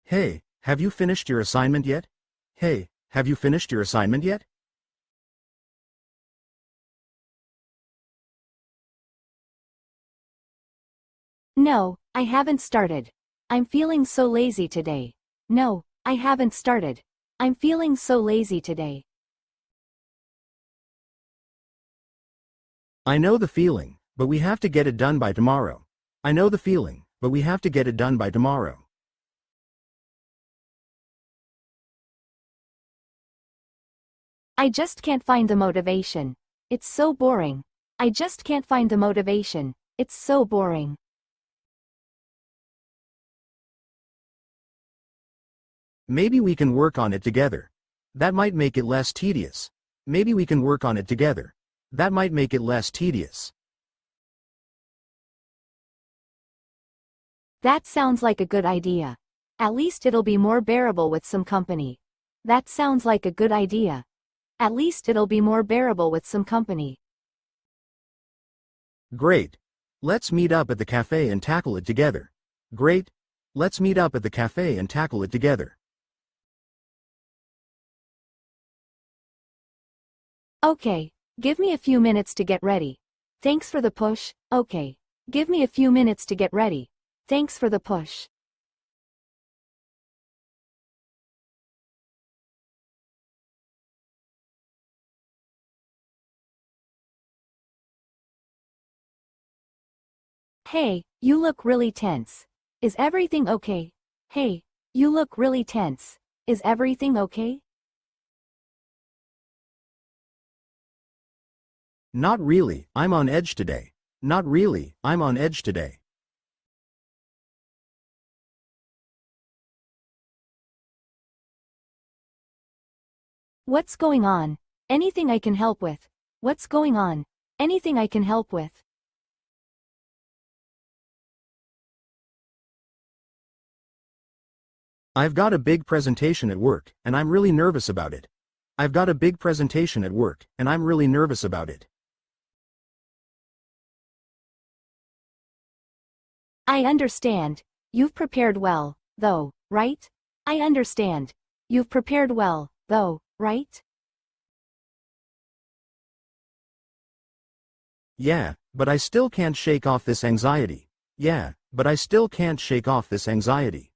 Hey, have you finished your assignment yet? Hey, have you finished your assignment yet? No, I haven't started. I'm feeling so lazy today. No, I haven't started. I'm feeling so lazy today. I know the feeling, but we have to get it done by tomorrow. I know the feeling, but we have to get it done by tomorrow. I just can't find the motivation. It's so boring. I just can't find the motivation. It's so boring. Maybe we can work on it together. That might make it less tedious. Maybe we can work on it together. That might make it less tedious. That sounds like a good idea. At least it'll be more bearable with some company. That sounds like a good idea. At least it'll be more bearable with some company. Great. Let's meet up at the cafe and tackle it together. Great. Let's meet up at the cafe and tackle it together. Okay, give me a few minutes to get ready. Thanks for the push. Okay, give me a few minutes to get ready. Thanks for the push. Hey, you look really tense. Is everything okay? Hey, you look really tense. Is everything okay? Not really, I'm on edge today. Not really, I'm on edge today. What's going on? Anything I can help with? What's going on? Anything I can help with? I've got a big presentation at work, and I'm really nervous about it. I've got a big presentation at work, and I'm really nervous about it. I understand. You've prepared well, though, right? I understand. You've prepared well, though, right? Yeah, but I still can't shake off this anxiety. Yeah, but I still can't shake off this anxiety.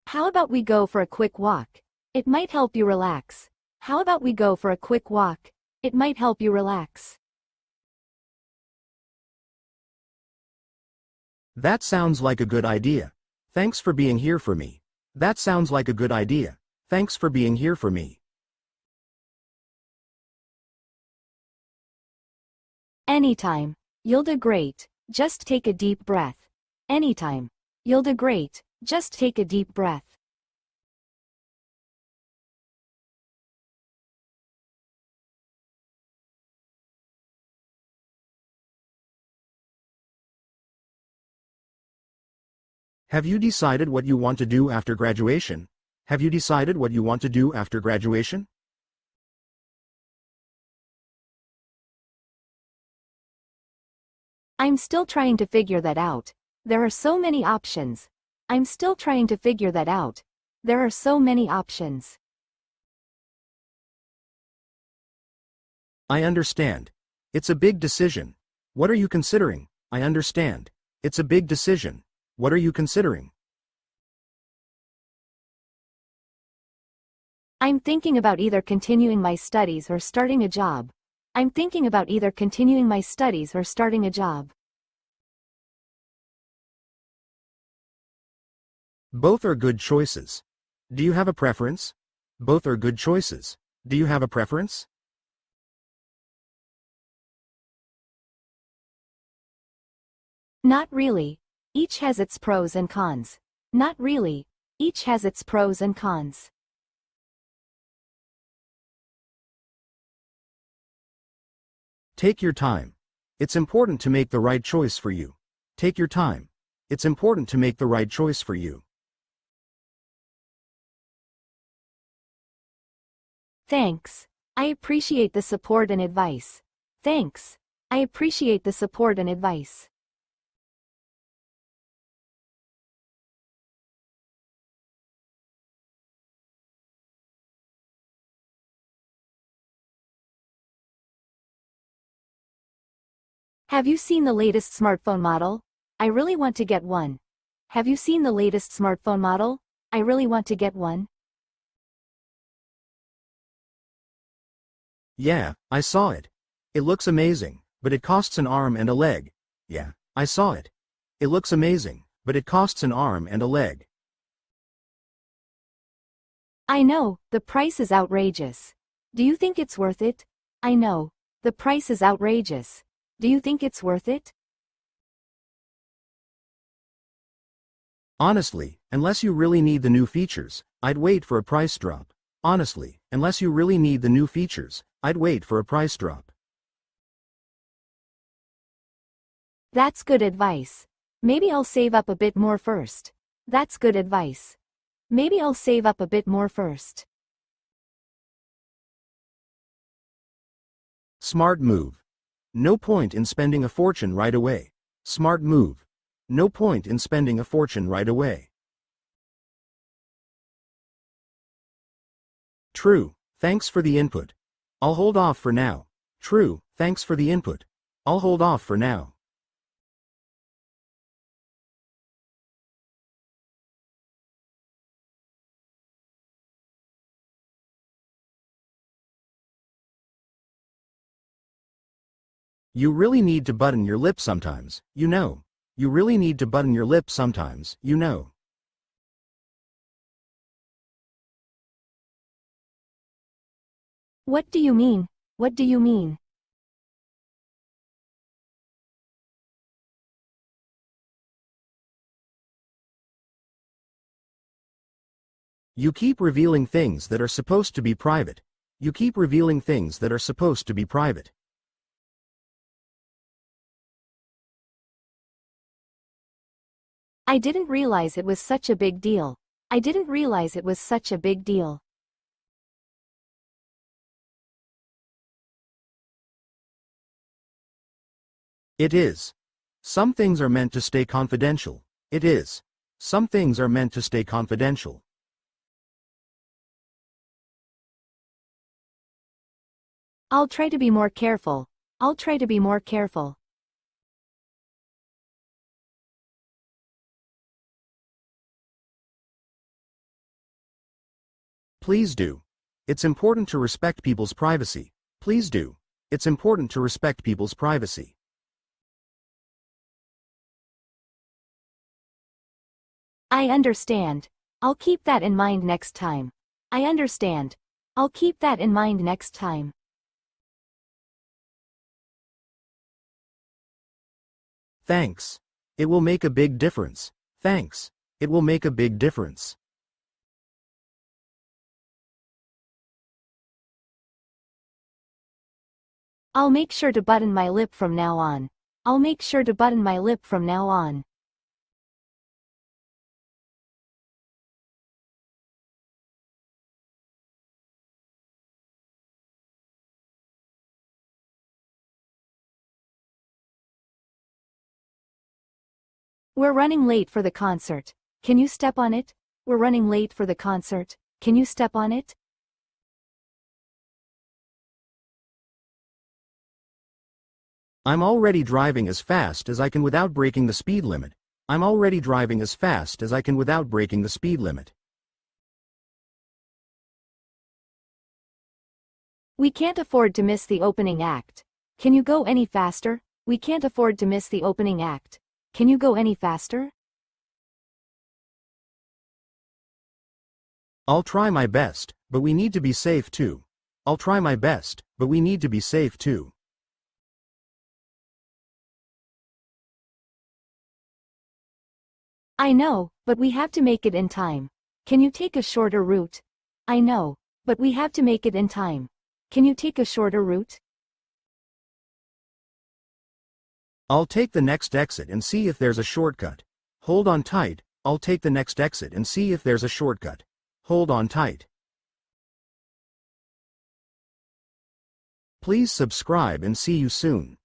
How about we go for a quick walk? It might help you relax. How about we go for a quick walk? It might help you relax. That sounds like a good idea. Thanks for being here for me. That sounds like a good idea. Thanks for being here for me. Anytime. You'll do great. Just take a deep breath. Anytime. You'll do great. Just take a deep breath. Have you decided what you want to do after graduation? Have you decided what you want to do after graduation? I'm still trying to figure that out. There are so many options. I'm still trying to figure that out. There are so many options. I understand. It's a big decision. What are you considering? I understand. It's a big decision. What are you considering? I'm thinking about either continuing my studies or starting a job. I'm thinking about either continuing my studies or starting a job. Both are good choices. Do you have a preference? Both are good choices. Do you have a preference? Not really. Each has its pros and cons. Not really. Each has its pros and cons. Take your time. It's important to make the right choice for you. Take your time. It's important to make the right choice for you. Thanks. I appreciate the support and advice. Thanks. I appreciate the support and advice. Have you seen the latest smartphone model? I really want to get one. Have you seen the latest smartphone model? I really want to get one. Yeah, I saw it. It looks amazing, but it costs an arm and a leg. Yeah, I saw it. It looks amazing, but it costs an arm and a leg. I know, the price is outrageous. Do you think it's worth it? I know, the price is outrageous. Do you think it's worth it? Honestly, unless you really need the new features, I'd wait for a price drop. Honestly, unless you really need the new features, I'd wait for a price drop. That's good advice. Maybe I'll save up a bit more first. That's good advice. Maybe I'll save up a bit more first. Smart move. No point in spending a fortune right away. Smart move. No point in spending a fortune right away. True, thanks for the input. I'll hold off for now. True, thanks for the input. I'll hold off for now. You really need to button your lip sometimes, you know. You really need to button your lip sometimes, you know. What do you mean? What do you mean? You keep revealing things that are supposed to be private. You keep revealing things that are supposed to be private. I didn't realize it was such a big deal. I didn't realize it was such a big deal. It is. Some things are meant to stay confidential. It is. Some things are meant to stay confidential. I'll try to be more careful. I'll try to be more careful. Please do. It's important to respect people's privacy. Please do. It's important to respect people's privacy. I understand. I'll keep that in mind next time. I understand. I'll keep that in mind next time. Thanks. It will make a big difference. Thanks. It will make a big difference. I'll make sure to button my lip from now on. I'll make sure to button my lip from now on. We're running late for the concert. Can you step on it? We're running late for the concert. Can you step on it? I'm already driving as fast as I can without breaking the speed limit. I'm already driving as fast as I can without breaking the speed limit. We can't afford to miss the opening act. Can you go any faster? We can't afford to miss the opening act. Can you go any faster? I'll try my best, but we need to be safe too. I'll try my best, but we need to be safe too. I know, but we have to make it in time. Can you take a shorter route? I know, but we have to make it in time. Can you take a shorter route? I'll take the next exit and see if there's a shortcut. Hold on tight, I'll take the next exit and see if there's a shortcut. Hold on tight. Please subscribe and see you soon.